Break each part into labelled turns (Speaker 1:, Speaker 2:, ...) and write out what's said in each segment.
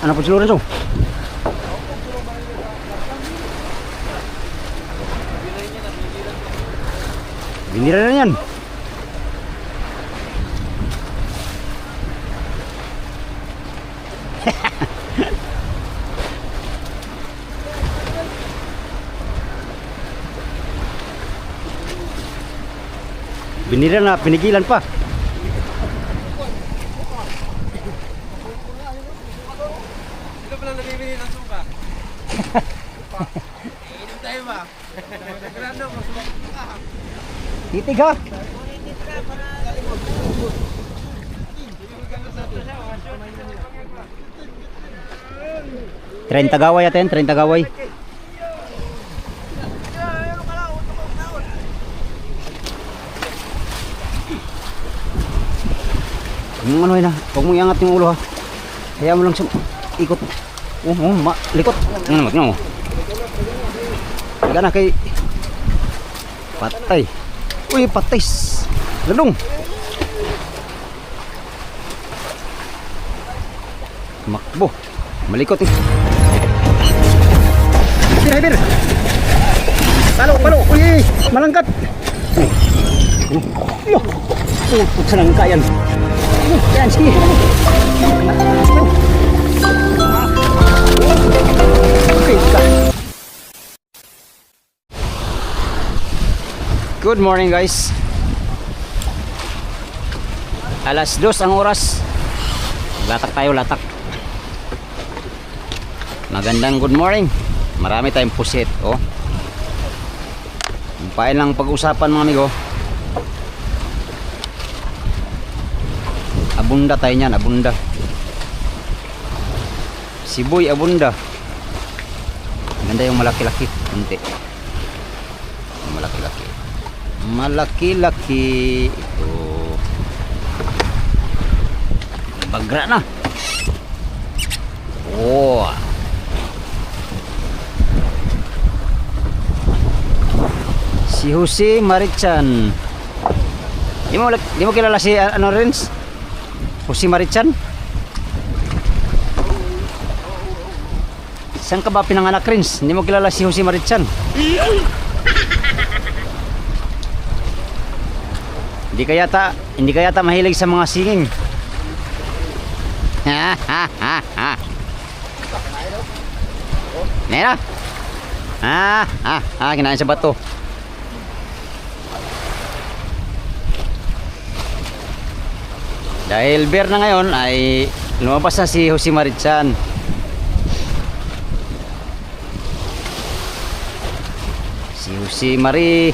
Speaker 1: Ano po si Lorenzo? Binira na yan. Binira na, pinigilan pa.
Speaker 2: Ito pala nabibili ng suka. Inom tayo ba? Grano, magsumak ka.
Speaker 1: Titig ha. Tren Tagaway atin, Tren Tagaway. Yung ano na, huwag mong iangat yung ulo ha. Kaya mo lang siya ikot. Likot. Ano mo? Higa na kay patay. Uy, patis. Ladong. Makbo. Malikot eh. Hiber. Palo. Uy, malangkat. Yo. Putsa ng kayan. Yan, sige. Good morning guys. Alas 2 ang oras. Latak tayo, latak. Magandang good morning. Marami tayong pusit, oh. Pain lang pag-usapan mga amigo. Abunda tayo niyan, abunda. Siboy, abunda. Ganda yung malaki-laki. Kunti. Malaki-laki. Malaki-laki. Ito. Bagra na. Oh. Si Jose Marichan. Di mo kilala si ano Rins? Jose Marichan? Saan ka ba pinanganak, Rins? Hindi mo kilala si Jose Marichan? Hindi ka yata mahilig sa mga singing. Nera? Kinain sa bato. Dahil beer na ngayon ay lumabas na si Jose Marichan. Si Jose Mari.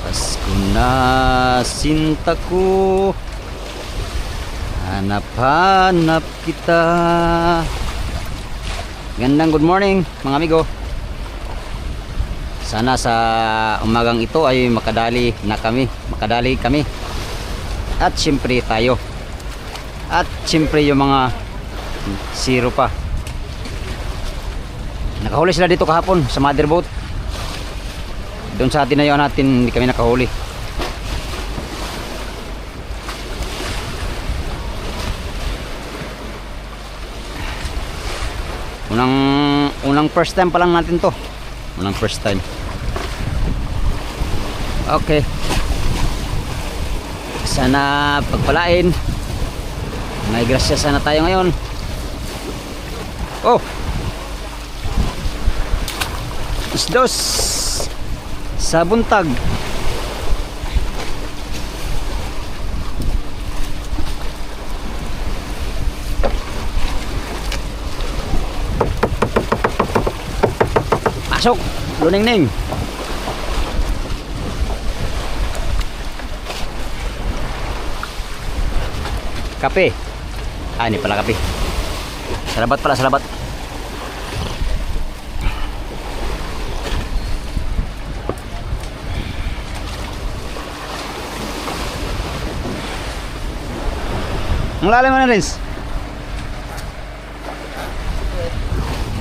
Speaker 1: Pasko na sintaku. Hanap-hanap kita. Gandang good morning mga amigo. Sana sa umagang ito ay makadali kami. At siyempre tayo. At siyempre yung mga zero pa. Nakahuli sila dito kahapon sa mother boat. Doon sa tinayo natin hindi kami nakahuli. Unang first time pa lang natin to. Unang first time. Okay. Sana pagpalain. May grasya sana tayo ngayon. Oh. Isdos sa buntag. Pasok, luning-ning. Kape. Ini pala kape. Salabat pala, salabat. Ang lalim na rin.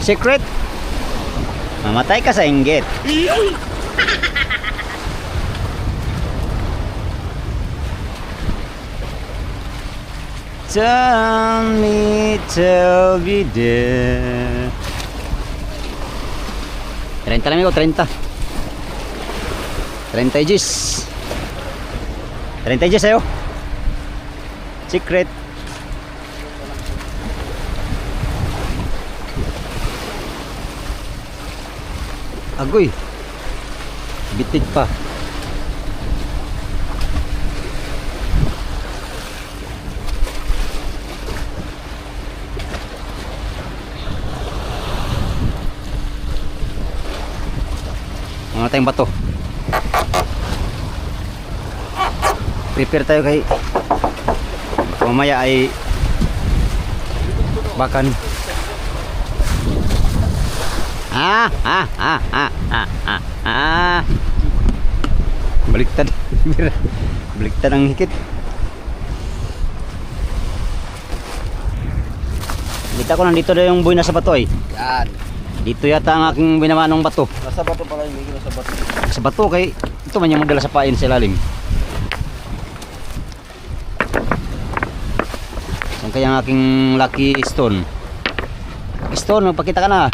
Speaker 1: Secret. Mamatay ka sa inggit. Tell me to be there. 30 lang amigo, 30. 30 G's. 30 G's ayo. Secret. Agoy. Bitig pa. Mga tayong bato. Prepare tayo kay mamaya ay bakan. Baliktad. Baliktad ang hikit. Kita ko nandito na yung buhay na sa bato eh.
Speaker 2: Yan.
Speaker 1: Dito yata ang aking binamanong bato.
Speaker 2: Nasa bato pala yung Miggy, nasa bato.
Speaker 1: Sa bato kay ito man yung magdala sa pain sa ilalim. Saan kaya ang aking lucky stone? Stone, magpakita ka na.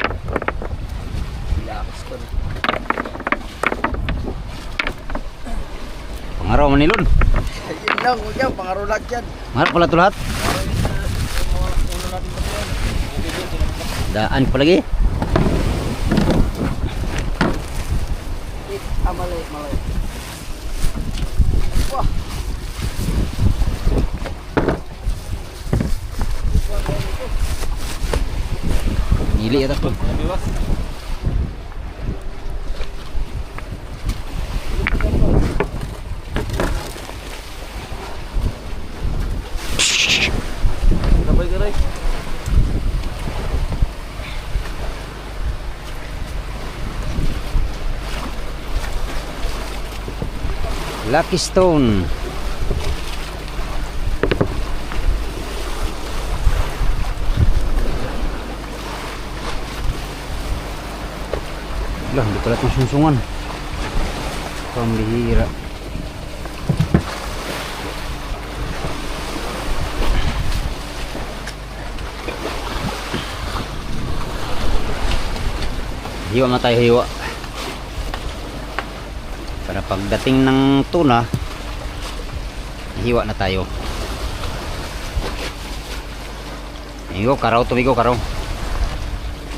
Speaker 2: Relax ko na.
Speaker 1: Pangaraw man nilon.
Speaker 2: Yun lang, huwag yan, pangarulag yan.
Speaker 1: Maharap pala ito lahat.
Speaker 2: Uno natin pa yan.
Speaker 1: Daan pa lagi.
Speaker 2: Malay, malay. Wah.
Speaker 1: Nili yata po.
Speaker 2: Sabay ka rin.
Speaker 1: Lucky stone. Lah, hindi pala itong sungsungan. Pambihira. Hiwa na tayo, hiwa. Para pagdating ng tuna, hiwa na tayo. Migo, karaw to, migo, karaw.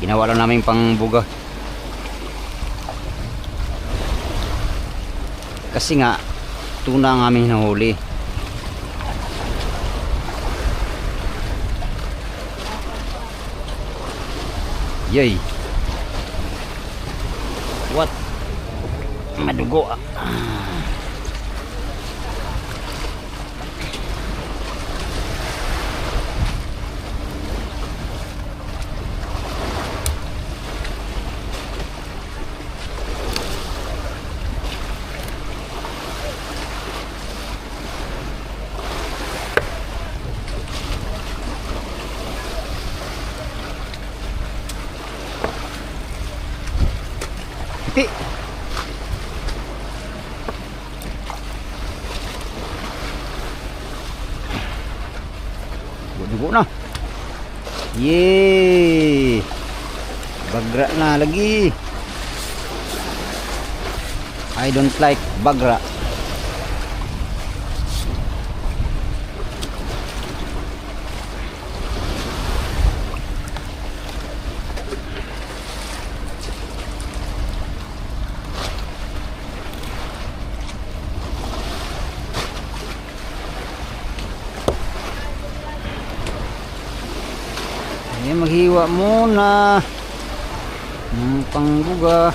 Speaker 1: Ginawa lang namin pang buga. Kasi nga, tuna ang aming nahuli. Yay! What? Madugo ah. Iti. Dugo na. Yee. Bagra na lagi. I don't like bagra. Ayan, maghiwa muna ng pangbuga.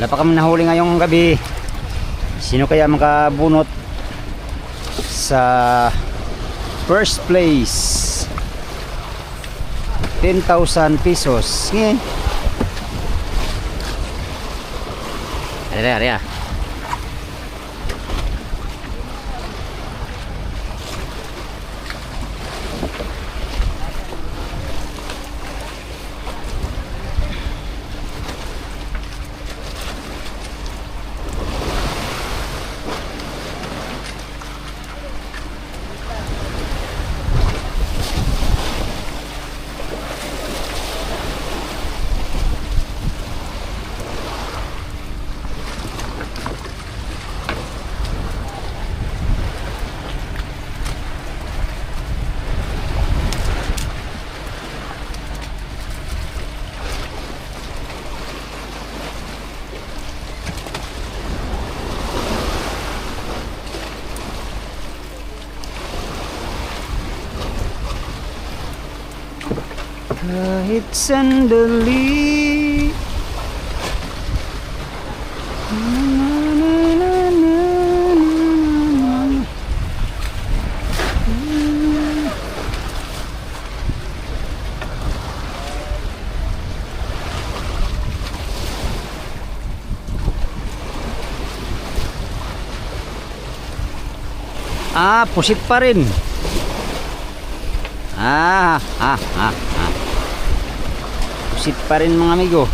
Speaker 1: Wala pa kami nahuli ngayong gabi. Sino kaya makabunot sa first place? 10,000 pesos. Ngayon. Ari. Kahit sandali. Pusit pa rin. Pusit pa rin mga amigo.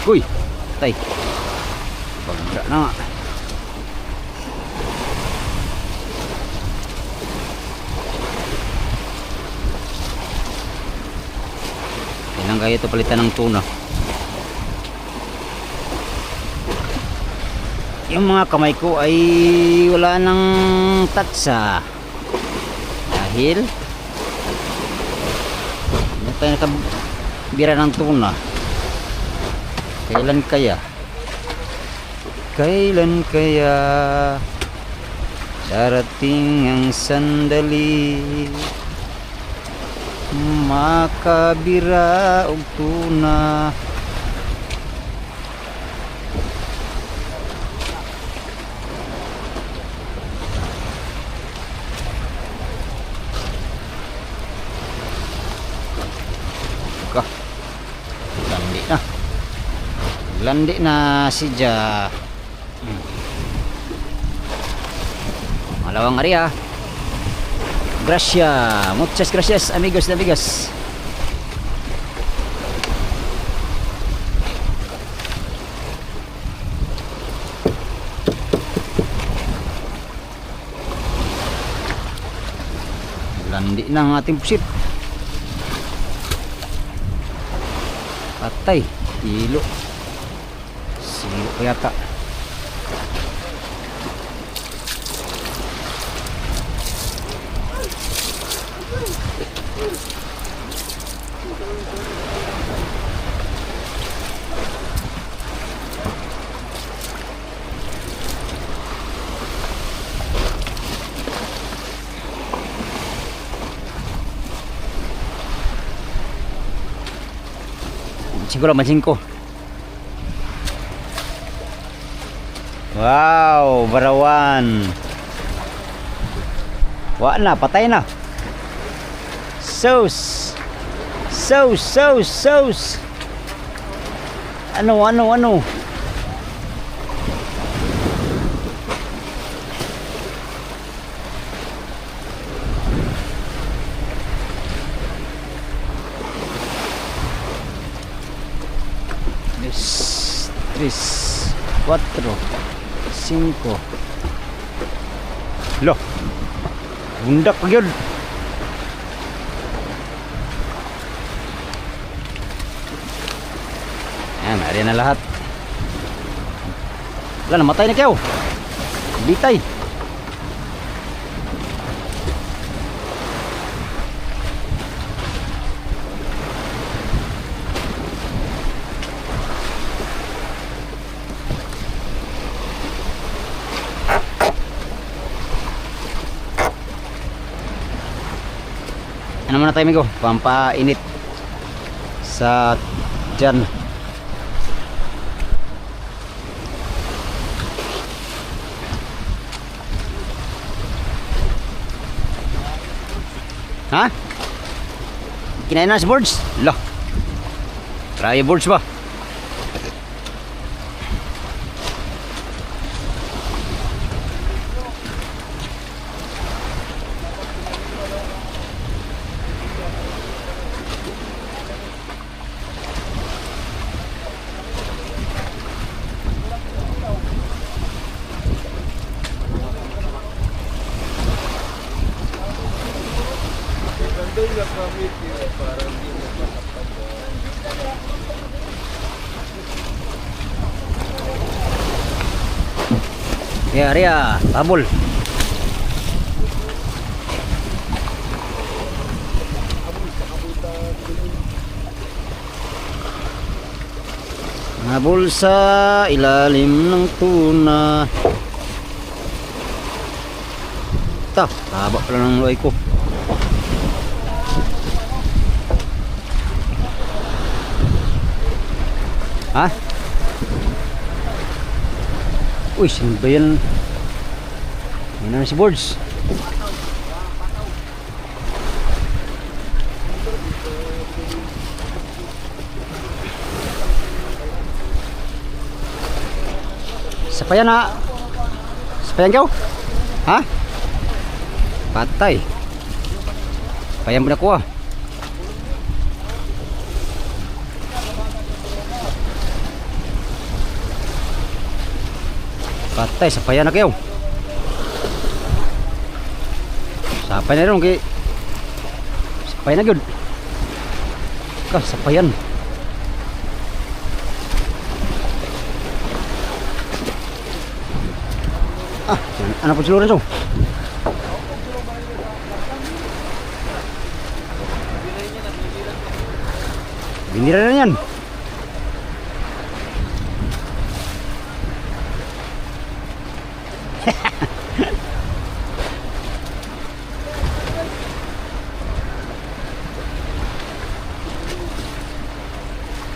Speaker 1: Uy, tay. Bagra na nga. Kailan kaya ito palitan ng tuna? Yung mga kamay ko ay wala nang tatsa dahil hindi tayo nakabira ng tuna. Kailan kaya darating ang sandali makabira og tuna? Landi na si Ja. Malawang area. Gracias. Muchas gracias amigos y amigas. Landi na ang ating pusit. Patay. Kilo. Silo ko yata. Siguro mancing ko. Wow, barawan. Wala na, patay na. Sauce. Ano? Tres, cuatro, 5. Loh. Bundak pa yun. Ayan, ari na lahat. Wala, namatay na kayo. Bitay. Ano muna tayo amigo, pampainit sa dyan. Ha? Kinain na si birds? Lah. Try birds ba? Ya, Ria, tabul. Nabul sa ilalim ng tuna. Tah, haba pala ng loy ko. Ha? Uy, sino ba yan? Yan na si Boards. Sapayan na. Sapayan kau? Ha? Patay. Sapayan mo na ko ah. Patay, sapayan na kayo. Sapay na rin kay. Sapay na gyud. Sapayan. Ah, ano po si Lorenzo? Binira na yan.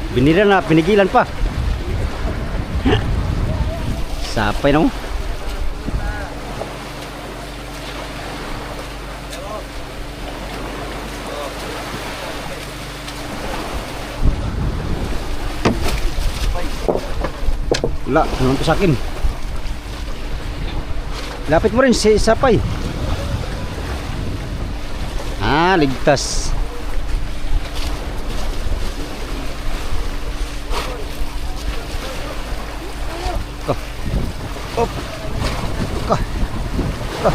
Speaker 1: Binira na, pinigilan pa. Sapay na mo. Wala, naman to sa akin. Lapit mo rin si sapay. Ah, ligtas. Op. Ka. Ka.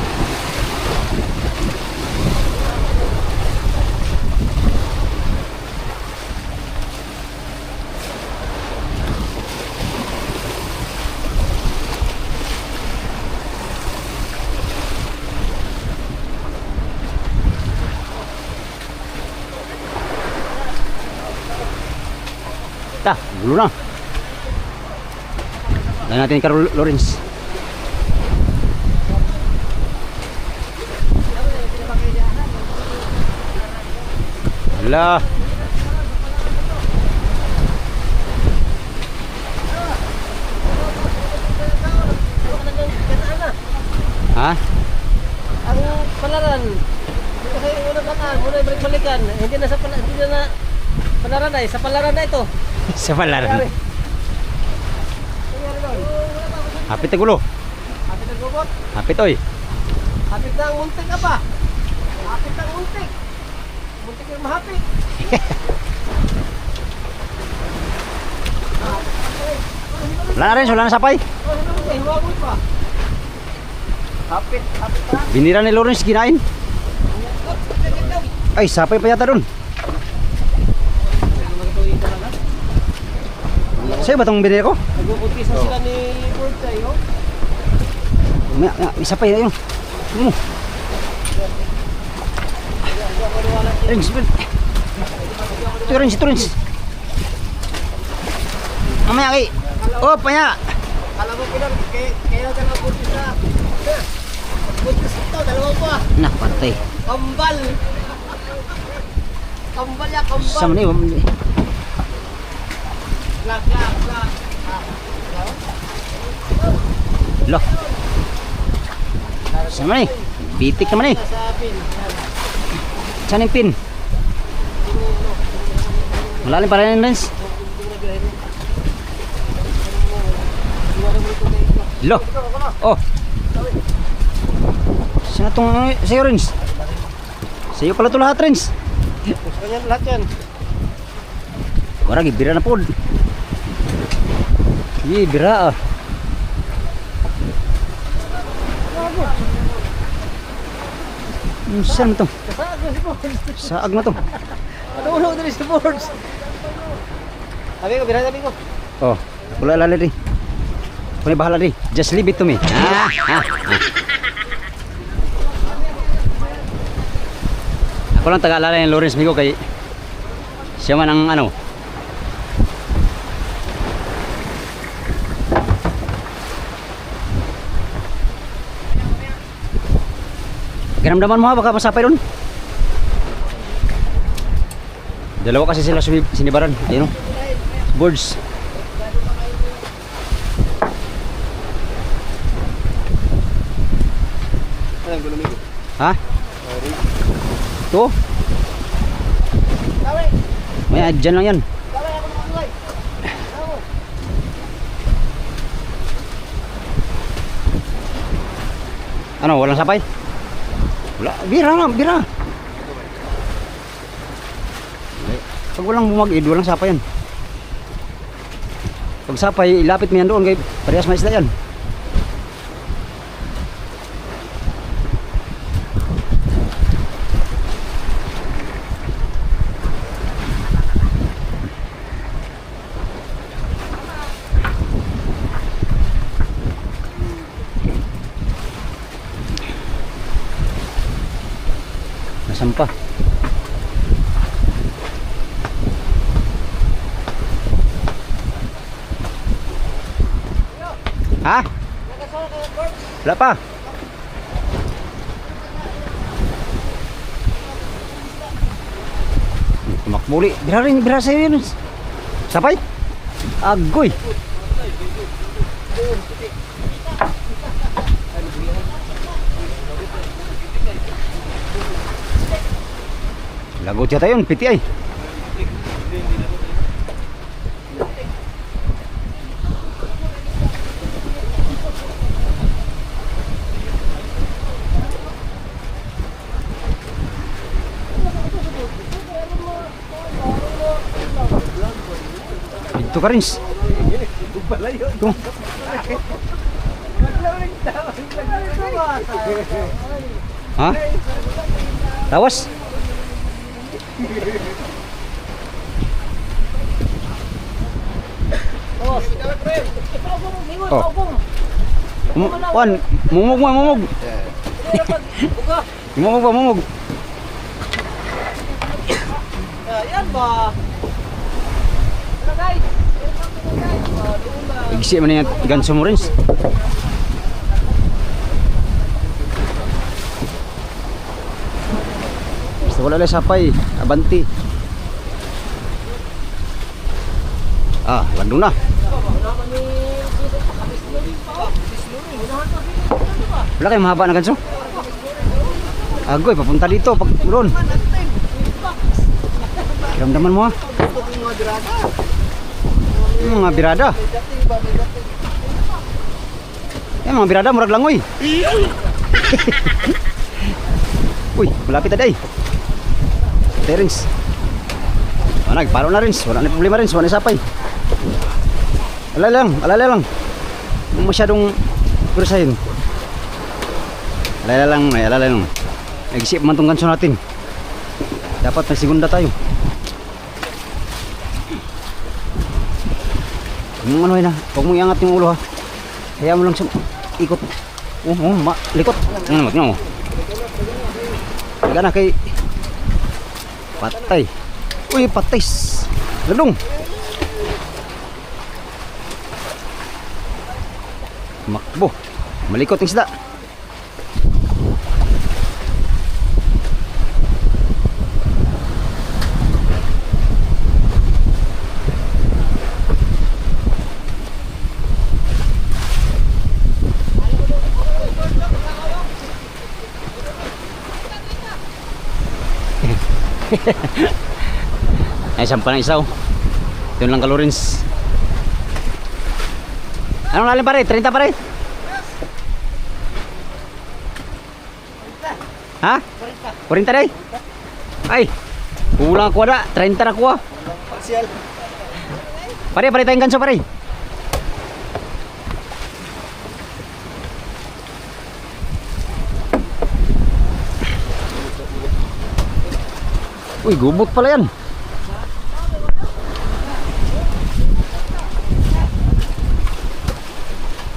Speaker 1: Tah, gulo na. Lain natin kay Lawrence. Hala. Ha?
Speaker 2: Ang palaran. Kasi unang kataan, muna balik-balikan. Hindi na sa palaran ay, sa palaran na ito.
Speaker 1: Sa palaran. Hapit na gulo.
Speaker 2: Hapit ang gubot.
Speaker 1: Hapit oy.
Speaker 2: Hapit na ang muntik ka pa. Hapit ang muntik. Muntik yung mahapit.
Speaker 1: Wala na rin, wala na sapay.
Speaker 2: Huwag pa. Hapit na.
Speaker 1: Binira ni Lawrence kinain. Ay, sapay pa yata dun. Sa'yo ba itong binira ko?
Speaker 2: Nagpuputisa sila ni Ford sa'yo.
Speaker 1: May sapay na yun. Ano mo? Rinse. Rinse. Mamaya kay. Oh, panya.
Speaker 2: Alam mo kaya ka na putisa. Putis ito, dalawa pa.
Speaker 1: Nah, patay.
Speaker 2: Kambal. Kambal ya, kambal.
Speaker 1: Sama ni. Saan naman eh? Bitik naman eh.
Speaker 2: Sa pin.
Speaker 1: Saan yung pin? Malalim pa rin yung lens. Lo. Oh. Saan itong sa'yo, Rins? Sa'yo pala ito lahat, Rins.
Speaker 2: Ganyan lahat yan.
Speaker 1: Warag, bira na po. Iyi, bira ah. Saan mo ito? Saag na ito.
Speaker 2: Ano din sa boards? Sabi ko, bira sabi ko.
Speaker 1: Oh, wala lala rin. Kung bahala rin. Just leave it to me. Ako lang taga-alala yung Lawrence Migo kay siya man ang ano. Ganamdaman mo ha, baka masapay doon. Dalawa kasi sila sinibaran. Ayun o. Birds. Ha? Ito? May dyan lang yan. Ano, walang sapay? Wala, bira lang, bira. Pag walang bumagid, walang sapay yan. Pag sapay, ilapit mo yan doon kay parehas may isda yan. Nasaan pa? Ha? Wala pa. Tumakbuli. Bira rin, bira sa'yo yun. Sapay? Agoy. Lagot yata yun, piti ay. Ito ka rin. Ito. Ha? Tawas? Oh. Wan, mumug mo, mumug. Mumug ba, mumug.
Speaker 2: Yan ba? Ano guys?
Speaker 1: Igsi man yung ganso mo rin. Basta wala lang sapay, abanti. Ah, landong na. Wala kayong mahaba na ganso? Agoy, papunta dito, pag doon. Ramdaman mo ha? Mga birada. Mga birada, murag langoy. Uy, malapit na day. Terence. Nagparo na rin. Wala na problema rin. Wala na sapay. Alala lang. Huwag masyadong purasahin. Alala lang. Nag-isip man itong ganso natin. Dapat may segunda tayo. Huwag mong ano na. Huwag mong iangat yung ulo ha. Kaya mo lang sa ikot. Likot. Tingnan mo. Higa na kay patay. Uy, patay. Ladong. Makbo. Malikot yung isda. Ay, sampa ng isa oh. Yun lang kalorins. Anong lalim pare? 30 pare? Ha? 40 day? Ay, kulang ako na. 30 na kuha. Pare, pare tayong ganso pare. Uy, gubot pala yan.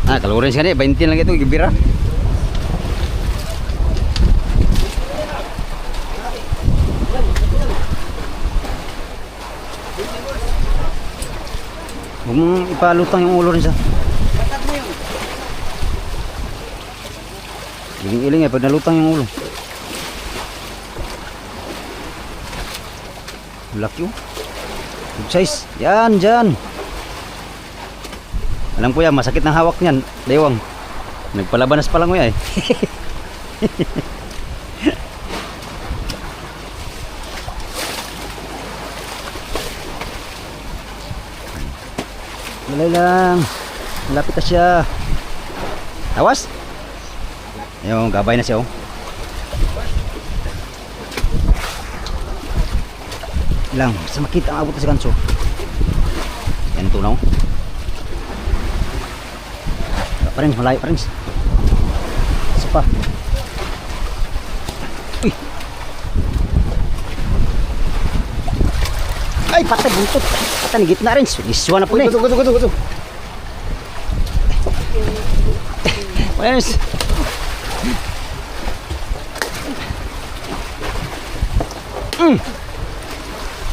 Speaker 1: Ah, kalorins ka 20 lang ito, gibira. Huwag mong ipalutang yung ulo rin sa. Iling-iling pag nalutang yung ulo. Laki oh. Good size. Yan, dyan. Alam ko yan, masakit ng hawak niyan. Dewang. Nagpalabanas pa lang ko yan eh. Malay lang. Malapit na siya. Awas. Ayun, gabay na siya oh. Lang, sa makita ang abot na sa kanso. Yan ito na oh. Pa rin, malayo pa rin. Isa pa. Uy. Ay, patay, buntot. Patay, nigit na rin. Iswa na po na eh.
Speaker 2: Gusto.
Speaker 1: Yes.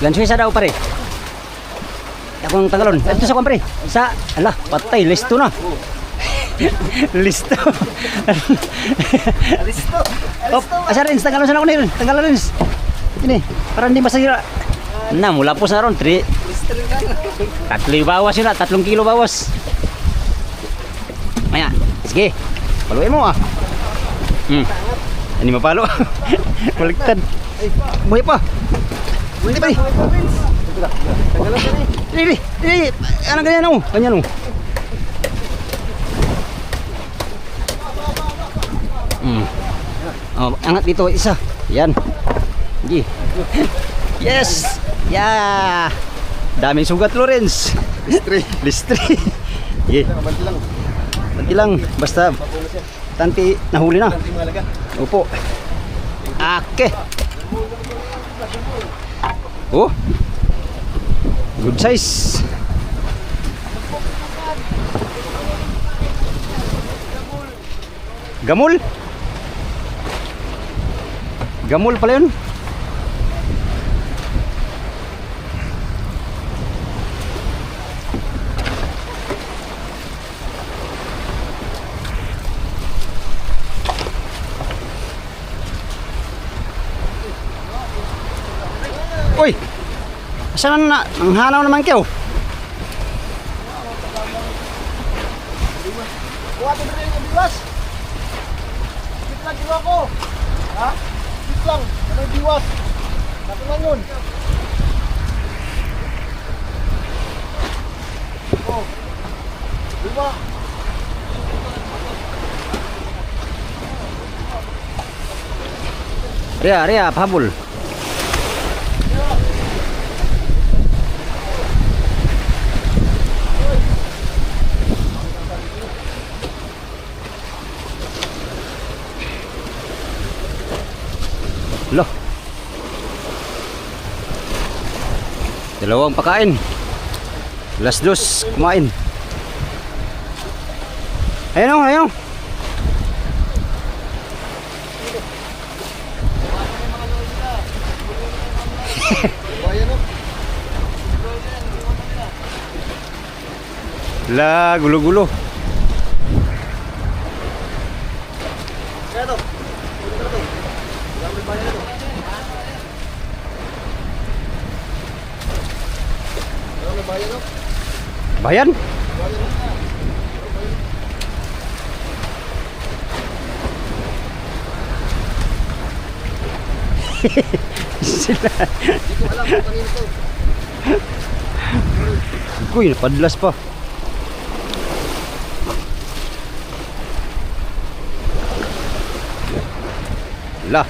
Speaker 1: Ganso isa daw pare. Akong tagalon. Ito sa kwan pare. Sa, ala, patay, listo na. Listo.
Speaker 2: Listo.
Speaker 1: Op, asa rin, tanggalan sana ko na rin. Tanggalan rin. Ini, para hindi masahira. Na, mula po sa ron, 3. 3 bawas yun na, 3 kilo bawas. Maya, sige. Paluin mo ah. Ini mapalo. Baliktad. Buhay pa. Buhay pa. Ini. Ano ganyan oh? Ganyan oh. Oh, angat dito isa. Yan. Sige. Yes. Yeah. Daming sugat Lawrence. Listri. Yeah. Banti lang. Basta tanti nahuli na. Opo. Ake. Oh. Good size. Gamul. Gamul pala yun. Uy! Saan na? Ang hanaw naman kayo.
Speaker 2: Buhat mo rin yung biwas. Sit lang diwa ko. Ha? Sit lang. Anong biwas? Sabi lang yun. Oh. Diwa.
Speaker 1: Ria, pahabol. Loh. Dalawang pakain. Las dos kumain. Ayun oh, ayun. La, gulo-gulo. Bayan? Sila.
Speaker 2: Hindi ko alam kung kanino to.
Speaker 1: Uy, napadlas pa. Wala.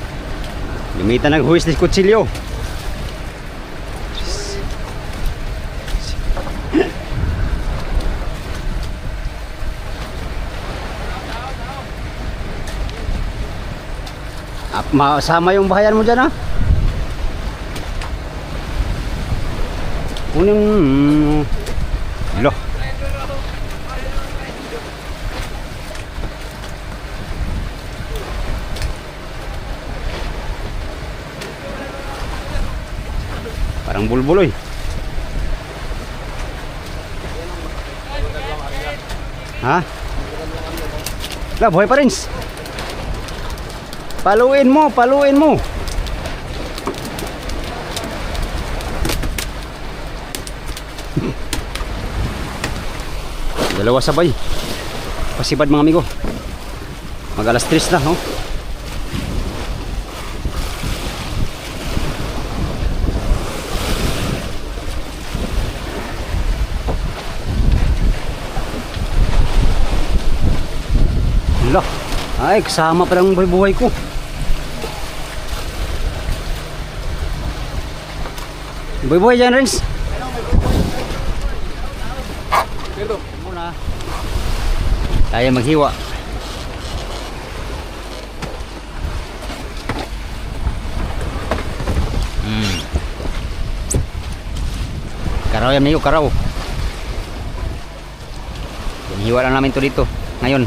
Speaker 1: Lumitan naghuwis ng kutsilyo. Masama yung bahayan mo dyan, ha? Kunin. Lo. Parang bulbuloy. Ha? Lah, buhay pa rin. Paluin mo, paluin mo. Dalawa sabay. Pasibad mga amigo. Mag alas 3 na, oh. Lah, ay kasama pa ng buhay ko. Buhay dyan, Renz.
Speaker 2: Pero,
Speaker 1: Muna. Tayo maghiwa. Karaw yan, amigo, karaw. Hiwa lang namin to dito ngayon.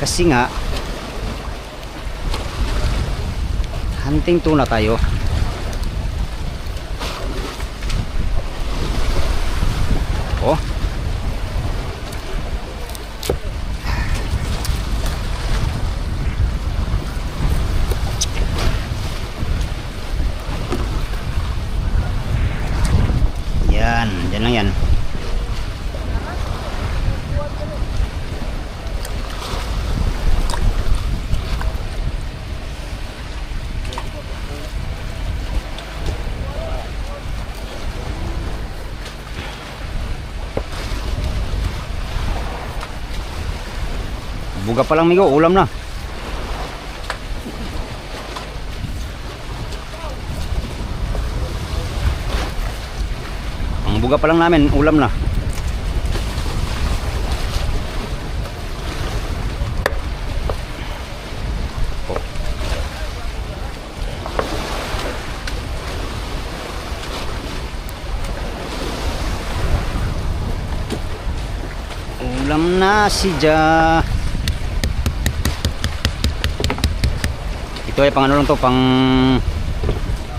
Speaker 1: Kasi nga hunting tuna tayo. Oh. Yan, dyan lang yan. Buga pa lang, migo, ulam na. Ang buga pa lang namin, ulam na. Oh. Ulam na si Ja. Ito ay pang ano lang to, pang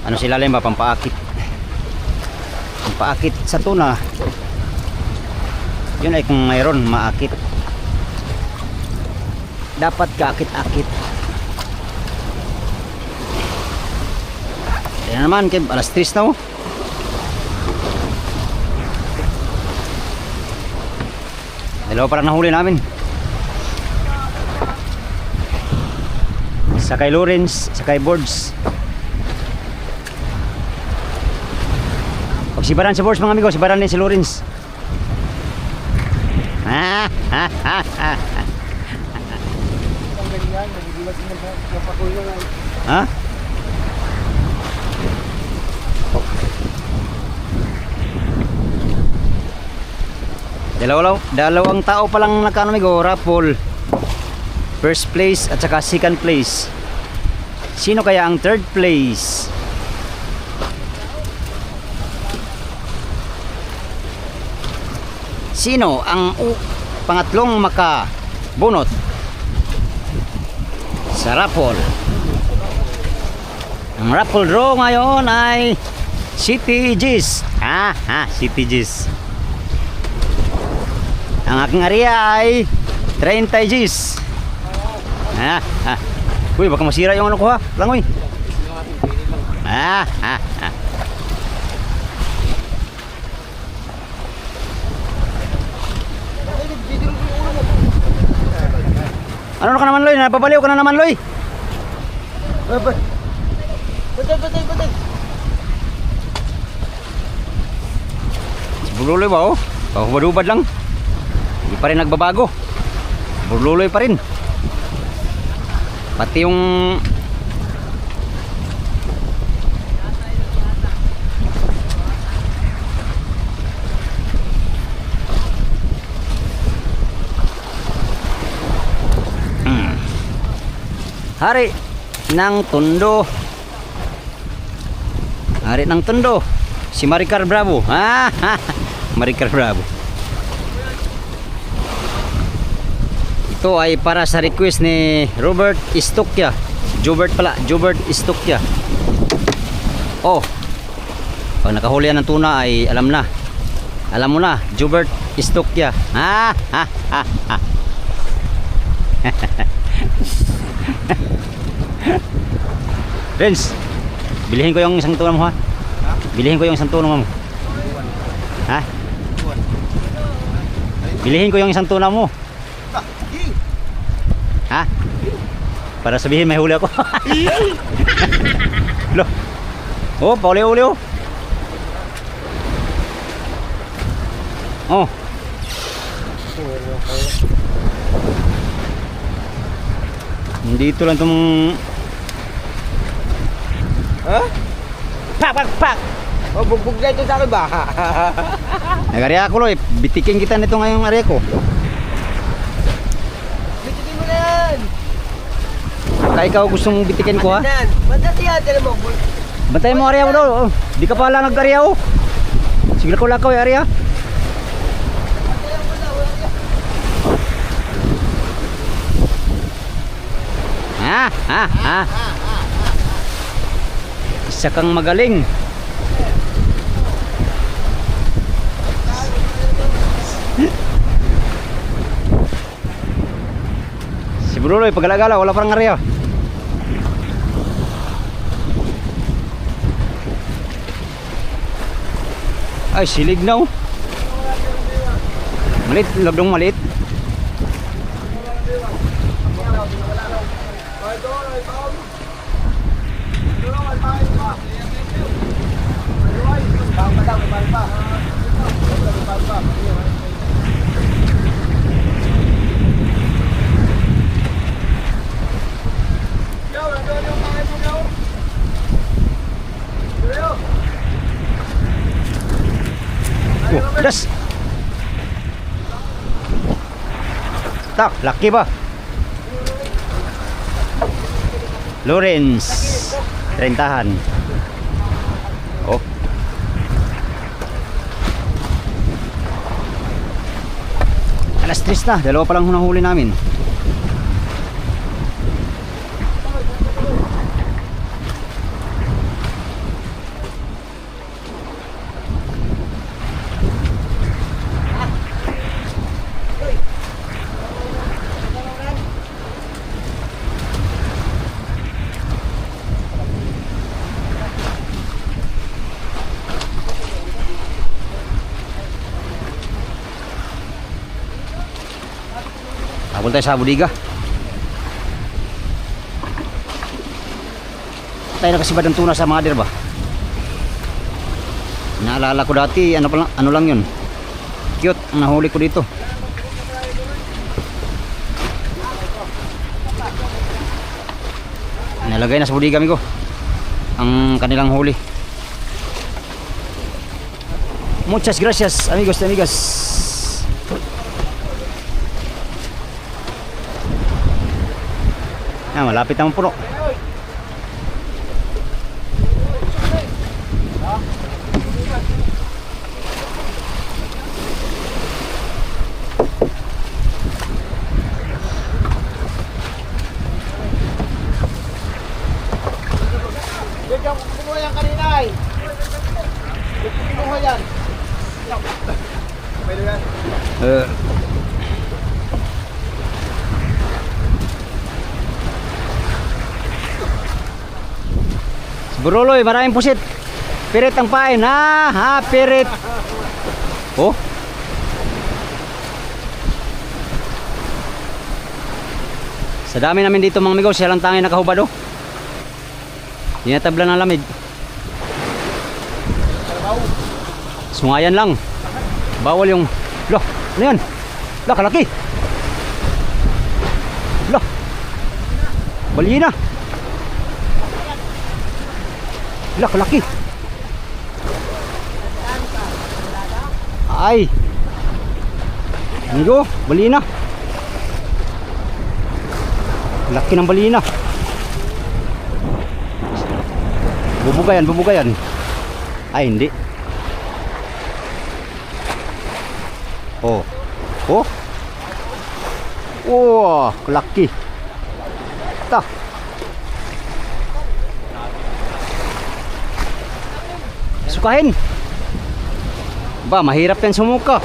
Speaker 1: ano sila rin ba, pampaakit sa tuna. Yun ay kung mayroon maakit, dapat kaakit-akit. Yan naman, alas 3 na, oh. Dalawa parang nahuli namin. Sakay Lawrence, sakay Boards. Pag sibaran si Boards, mga amigo, sibaran din si Lawrence. Ha? Dalawang tao pa lang nakano, amigo, raffle. First place at saka second place. Sino kaya ang third place? Sino ang pangatlong makabunot sa raffle? Ang raffle draw ngayon ay City G's. City G's. Ang aking area ay 30 G's. Uy, baka masira yung ano ko, ha? Langoy. Ano ka naman, Loy? Napabaliw ka na naman, Loy.
Speaker 2: Batay.
Speaker 1: Burluloy ba oh? Pahubad-hubad lang. Hindi pa rin nagbabago. Burluloy pa rin. Pati yung hari ng Tondo. Hari ng Tondo. Si Maricar Bravo. Maricar Bravo. Ito ay para sa request ni Robert Istokya. Jobert Istokya. Oh. Pag nakahuli yan ng tuna ay alam na. Alam mo na, Jobert Istokya. Renz, bilihin ko yung isang tuna mo ha. Bilihin ko yung isang tuna mo. Ha? Bilihin ko yung isang tuna mo. Ha? Para sabihin may huli ako. Lo. Oh, pauli-uli oh. Oh. Dito lang tong
Speaker 2: Ha? Pak! Oh, bugbog na ito sa akin ba?
Speaker 1: nag-area ko lo eh. Bitikin kita nito ngayong area ko.
Speaker 2: Bitikin mo na yan!
Speaker 1: Kaya ikaw gusto mong bitikin ko ha?
Speaker 2: Banda siya, tala mo.
Speaker 1: Bantay mo area mo daw. Oh. Di ka pala nag-area oh. Sige ko lakaw yung area. Isa kang magaling. Si Bruloy pagala-gala wala parang area. Ay silig na oh. Malit, lagdong malit. Das. Tak, laki ba? Lawrence. 30-an. Oh. Alas 3 na, dalawa pa lang nahuli namin. Habol tayo sa budiga. Tayo nakasibad ng tuna sa mga ba? Naalala ko dati, ano lang yun. Cute, ang nahuli ko dito. Nalagay na sa budiga ko ang kanilang huli. Muchas gracias, amigos y amigas. Malapit naman puno.
Speaker 2: Diyan kumuha yan kanina eh. Kumuha yan. Pwede yan.
Speaker 1: Buruloy, maraming pusit. Pirit ang pain. Pirit. Oh. Sa dami namin dito mga amigo, siya lang tanging nakahubad oh. Hindi na tabla ng lamig. Sungayan lang. Bawal yung... Lo, ano yan? Lo, kalaki. Lo. Balina. Lo, kalaki. Ay. Amigo, balina. Laki ng balina. Bubugayan, bubugayan. Ay, hindi. Oh. Oh. Wow, laki. Ta. Sukahin. Ba, mahirap yan sumuka.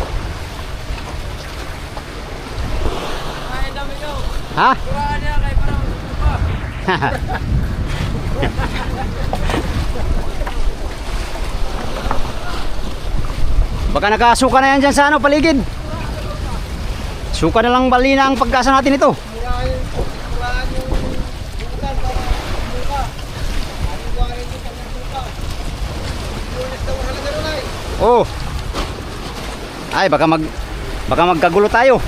Speaker 1: Ha? Baka nakasuka na yan dyan sa ano, paligid. Suka na lang balina ang pagkasa natin ito. Oh. Ay, baka magkagulo tayo.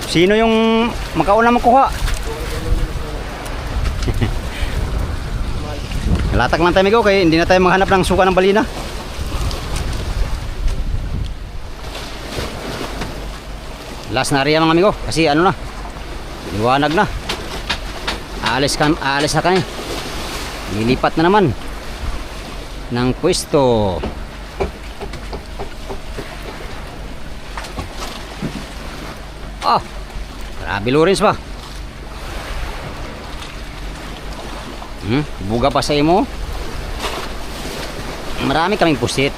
Speaker 1: Sino yung makauna makuha? Latak lang tayo, amigo, kaya hindi na tayo maghanap ng suka ng balina. Last na area mga amigo, kasi ano na, liwanag na. Aalis na kami. Lilipat na naman ng pwesto. Ah, grabe Lawrence ba? Buga pa sa imo. Marami kaming pusit.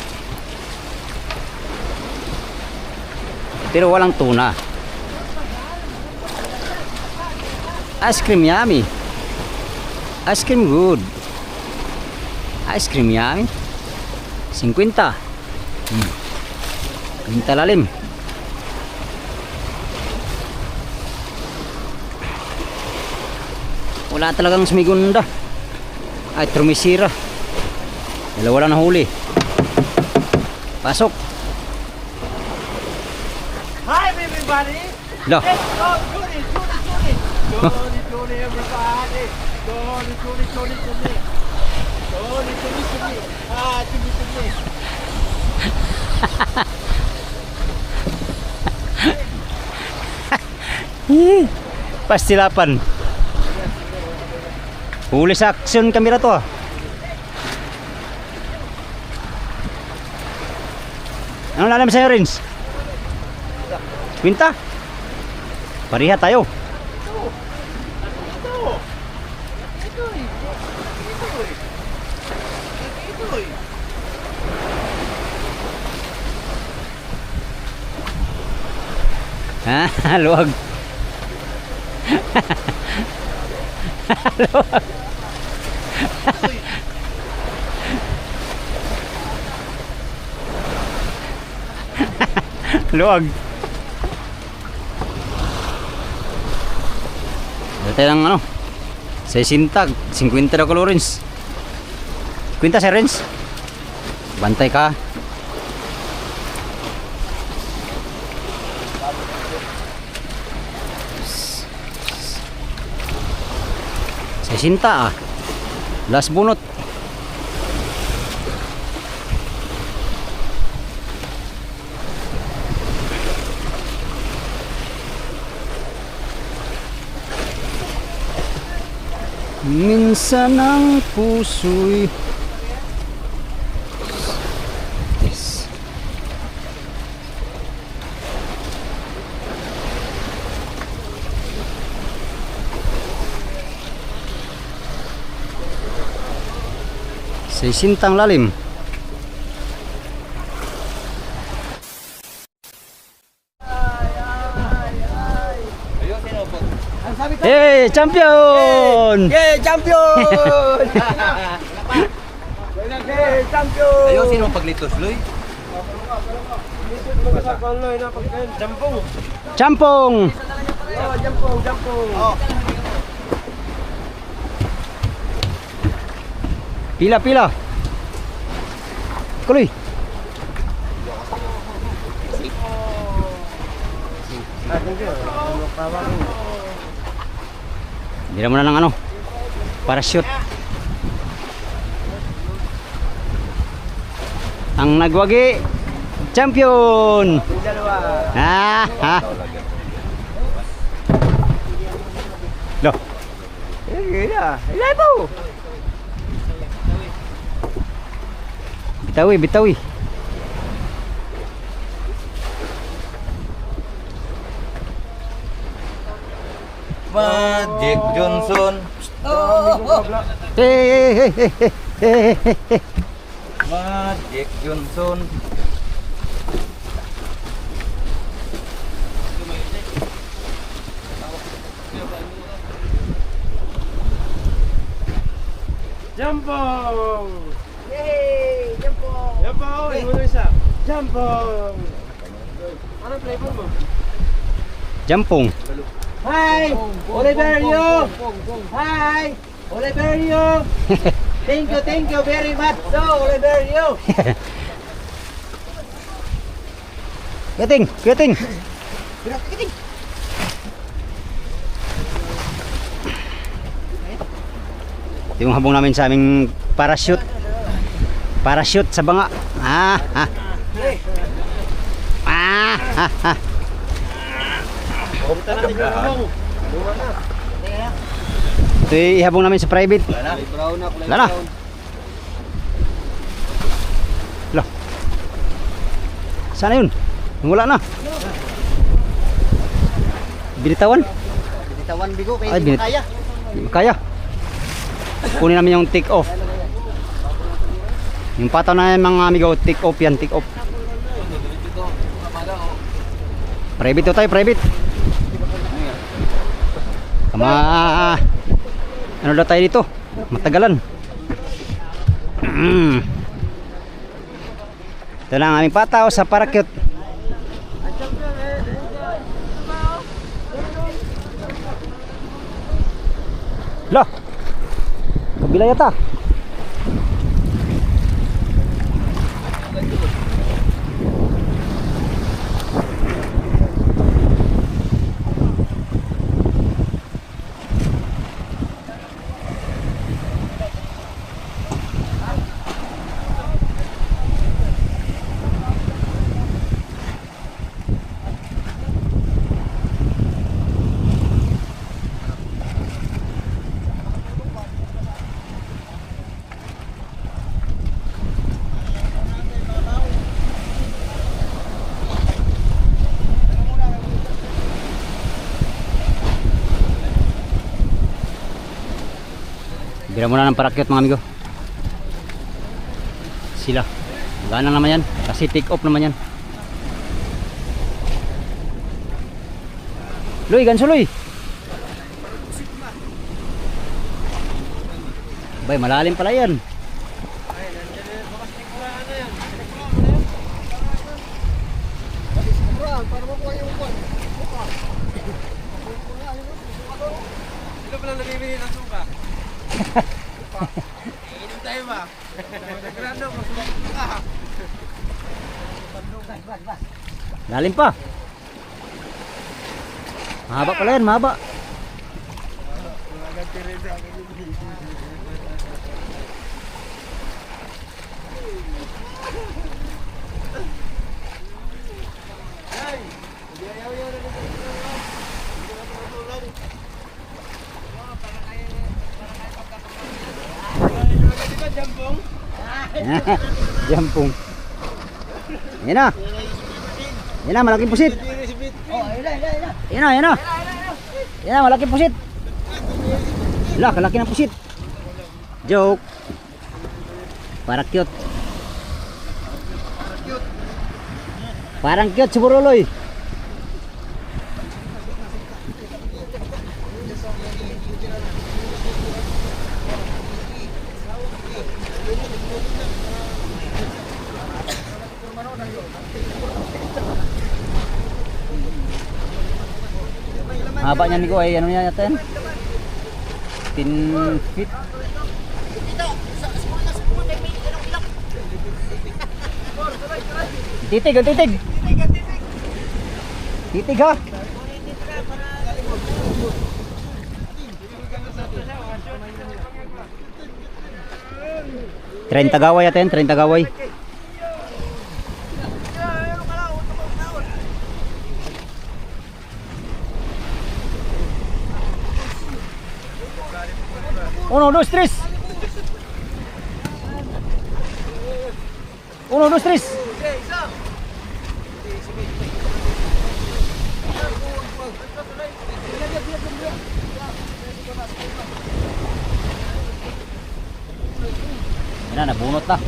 Speaker 1: Pero walang tuna. Ice cream yummy. Ice cream good. Ice cream yummy. 50. 50 lalim. Wala talagang sumigunda. Ay, trumisira. Dalawa lang nahuli. Pasok.
Speaker 2: Hi everybody!
Speaker 1: Lo.
Speaker 2: Let's go, Johnny, Johnny, Johnny! Johnny, Johnny, everybody! Johnny, Johnny, Johnny, Johnny! Johnny, Johnny, Johnny! Ah, Johnny, Johnny!
Speaker 1: Pastilapan. Huli sa action camera to ah. Anong lalim sa'yo, Rins? Kwinta? Pariha tayo. Ha, luwag. Luwag. Luwag. Dati lang ano, 60, 50 na ko, Lawrence. 50 si Renz. Bantay ka. Sinta ah. Last bunot. Minsan ang puso'y yes. Sa sintang lalim. Hey, champion!
Speaker 2: Yeah, champion! Yeah, champion!
Speaker 3: Ayaw, sino ang paglitos, Loy?
Speaker 2: Jampong!
Speaker 1: Champong!
Speaker 2: Oh, jampong, jampong! Oh.
Speaker 1: Pila, pila. Kuloy. Bila mo na ng ano. Parachute. Ang nagwagi. Champion. Ah, ha. Loh. Bitawi, bitawi.
Speaker 3: Magic Johnson.
Speaker 1: Hehehe.
Speaker 3: Magic Johnson.
Speaker 2: Jumbo! Yay! Jumbo! Jumbo! Imo mo isa. Jumbo! Anong flavor mo?
Speaker 1: Jampong.
Speaker 2: Hi! Oliverio! Hi! Oliverio! Thank you very much. So, Oliverio!
Speaker 1: Gating, gating. Ito yung habong namin sa aming parachute. Parachute sa banga. Ah, ah. Ah, ah, ah. Ito yung ihabong namin sa private. Wala na. Wala. Sana yun? Wala na. Binitawan?
Speaker 2: Bitawan bigo kay
Speaker 1: Ay,
Speaker 2: hindi mo kaya.
Speaker 1: Hindi mo kaya. Kunin namin yung take off. Yung pataw na yung mga amigo, take off yan, take off. Private to tayo, private. Kama, ano daw tayo dito? Matagalan. Ito na ang aming pataw sa parachute. Lah, kabila yata. Bira muna ng parakyot mga amigo. Sila. Gana naman yan. Kasi take off naman yan. Luy, ganso Luy. Bay, malalim pala yan.
Speaker 2: Para makuha yung buwan. Sino pala nabibili ng suka? Inom tayo ba? Naggrano, magsuka.
Speaker 1: Lalim pa. Mahaba pala yan, mahaba. Jampong. Yan na. Yan na, malaking pusit. Yan na, yan na. Yan na, malaking pusit. Wala, kalaki ng pusit. Joke. Para cute. Parang cute si Buruloy. Haba niya Nico ay ano niya yata yan? 10 feet. Titig, ang titig. Titig ha. Tren Tagaway atin, Tren Tagaway. Uno, dos, tres. Uno, dos, tres. Yan na, nabunot na.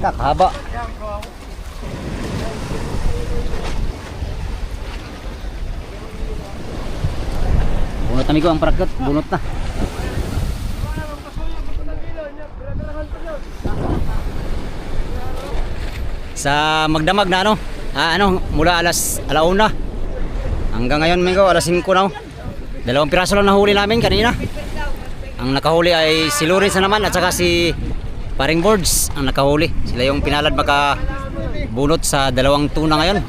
Speaker 1: Kakahaba. Bunot na migo ang paragot, bunot na. Sa magdamag na mula alauna hanggang ngayon migo alas 5 na. 2 piraso lang nahuli namin kanina. Ang nakahuli ay si Lawrence na naman at saka si Paring Boards ang nakahuli. Sila yung pinalad maka bunot sa 2 tuna ngayon.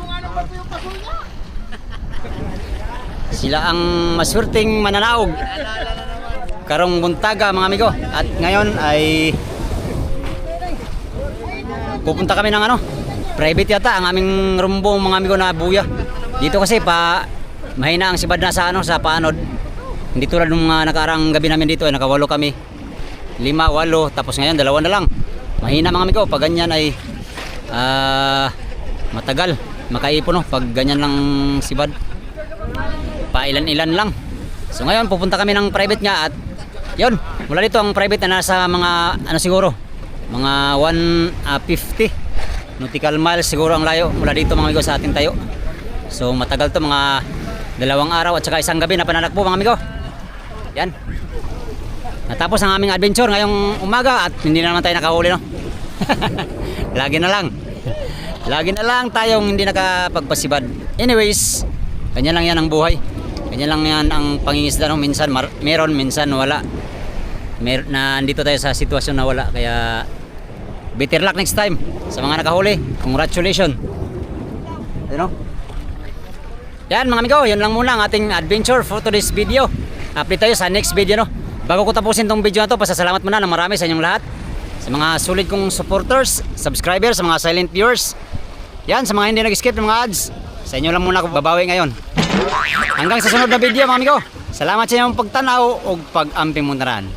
Speaker 1: Sila ang maswerteng mananaog karong buntaga mga amigo. At ngayon ay pupunta kami ng private yata ang aming rumbong mga amigo na buya. Dito kasi mahina ang sibad na sa sa paanod. Hindi tulad ng mga nakaarang gabi namin dito ay nakawalo kami. 5, 8, tapos ngayon 2 na lang. Mahina mga amigo, pag ganyan ay matagal makaipon pag ganyan lang sibad. Pailan-ilan lang. So ngayon pupunta kami ng private nga at yun, mula dito ang private na nasa mga siguro mga 150 nautical miles siguro ang layo mula dito mga amigo sa ating tayo. So matagal to, mga 2 araw at saka 1 gabi na pananakbo mga amigo. Yan. Natapos ang aming adventure ngayong umaga at hindi na naman tayo nakahuli Lagi na lang tayong hindi nakapagpasibad. Anyways, ganyan lang yan ang buhay. Ganyan lang yan ang pangingisda minsan meron, minsan wala. Nandito tayo sa sitwasyon na wala, kaya better luck next time sa mga nakahuli. Congratulations. Yan mga amigo, yun lang muna ang ating adventure for today's video. Update tayo sa next video Bago ko tapusin tong video na to, pasasalamat muna ng marami sa inyong lahat. Sa mga solid kong supporters, subscribers, sa mga silent viewers. Yan, sa mga hindi nag-skip ng mga ads. Sa inyo lang muna ako babawi ngayon. Hanggang sa sunod na video mga amigo. Salamat sa inyong pagtanaw o pag-amping muntaran.